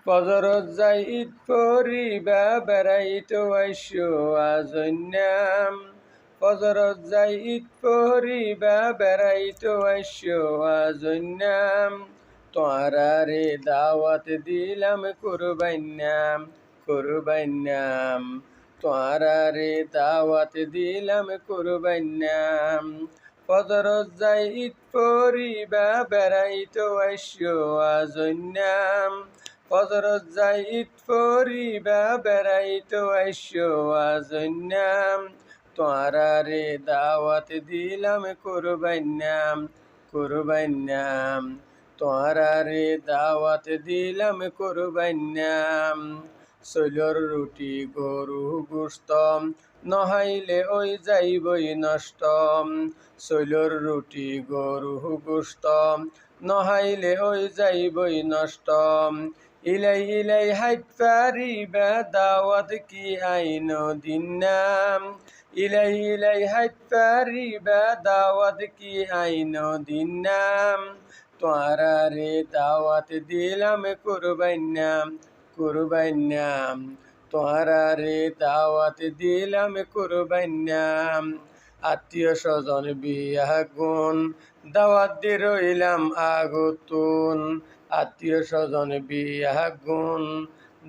ফজরত যাই ঈদ পড়িবা বেড়াইতো আইসো আজন্যাম। ফজরত যাই ঈদ পড়িবা বেড়াইতো আইসো আজন্যাম। তোয়ারারে দাওয়াত দিলাম কুরবান্যাম কুরবান্যাম। তোয়ারারে দাওয়াত দিলাম কুরবান্যাম। ফজরত যাই ঈদ পড়িবা বেড়াইতো আইসো আজন্যাম। ফজরত যাই ঈদ পড়িবা বেড়াইতো আইসো আজন্যাম। তোয়ারারে দাওয়াত দিলাম কুরবান্যাম কুরবান্যাম। তোয়ারারে দাওয়াত দিলাম কুরবান্যাম। চৈলর রুটি গরু গোস্ত নহাইলে ওই যাইবই নষ্ট। চৈলর রুটি গরু গোস্ত নহাইলে ওই যাইবই নষ্ট। ইলাই ইলাই হাইত পারিবা দাওয়াত কি আইন দিনাম। ইলাই ইলাই হাইত পারিবা দাওয়াত কি আইন দিনাম। তোয়ারারে দাওয়াত দিলাম কুরবান্যাম কুরবান্যাম। তোয়ারারে দাওয়াত দিলাম কুরবান্যাম। আত্মীয় স্বজন বিয়া গুণ দাওয়াত দি রইলাম আগুতুন। আত্মীয় স্বজন বিয়া গুণ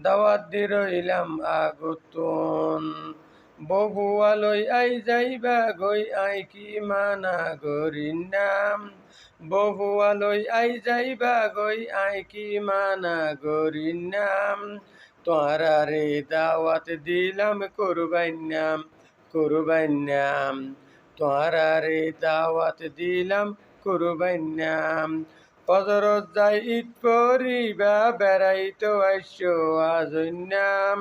দাওয়াত দি রইলাম আগুতুন। বগুয়ালই আই যাইবা গই আই কি মানা গরিনাম। বগুয়ালই আই যাইবা গই আই কি মানা গরিনাম। তোয়ারারে দাওয়াত দিলাম কুরবান্যাম কুরবান্যাম। তোয়ারারে দাওয়াত দিলাম কুরবান্যাম। ফজরত যাই ঈদ পড়িবা বেড়াইতো আইসো আজন্যাম।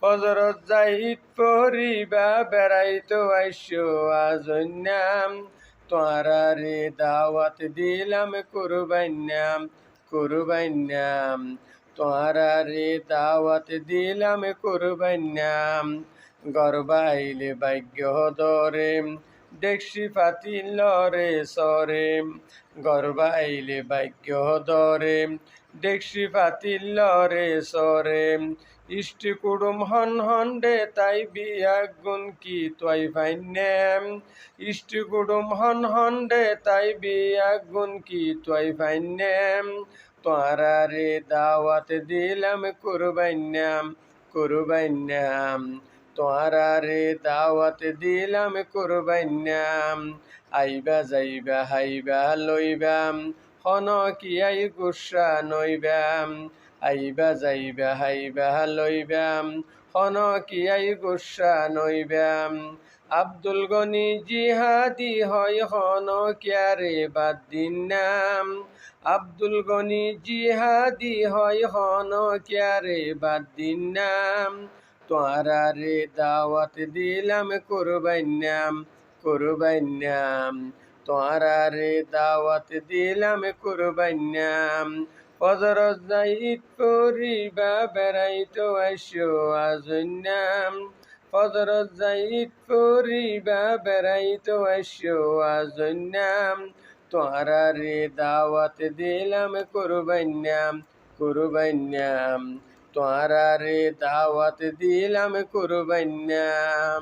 ফজরত যাই ঈদ পড়িবা বেড়াইতো আইসো আজন্যাম। তোয়ারারে দাওয়াত দিলাম কুরবান্যাম কুরবান্যাম। তোয়ারারে দাওয়াত দিলাম কুরবান্যাম। গরবাইলে ভাগ্য দরে দেখছি পাতিল লরে সরে। গরবাইলে ভাগ্য দরে দেখছি পাতিল লরে সরে। ইষ্টি কুড়ুম হন হন্ডে তাই বিয়া গুণ কি তৈ ফাইন্যাম। ইষ্টি কুড়ুম হন হন্ডে তাই বিয়া গুণ কি তৈ ফাইন্যাম। তোয়ারারে দাওয়াত দিলাম কুরবান্যাম কুরবান্যাম। তোয়ারারে দাওয়াত দিলাম কুরবান্যাম। আইবা যাইবা হাইবা লইবাম হন কি আই গুসা নইবাম। আইবা যাইবা হাইবা লইবাম হন কি আই গুসা নইবাম। আব্দুল গনি জিহাদি হয় হন কিয়ারে বাদ দিনাম। আব্দুল গনি জিহাদি হয় হন কিয়ারে বাদ দিনাম। তোয়ারারে দাওয়াত দিলাম কুরবান্যাম কুরবান্যাম। তোয়ারারে দাওয়াত দিলাম কুরবান্যাম। ফজরত যাই ঈদ পড়িবা বেড়াইতো আইসো আজন্যাম। ফজরত যাই ঈদ পড়িবা বেড়াইতো আইসো আজন্যাম। তোয়ারারে দাওয়াত দিলাম কুরবান্যাম কুরবান্যাম। তোয়ারারে দাওয়াত দিলাম কুরবান্যাম।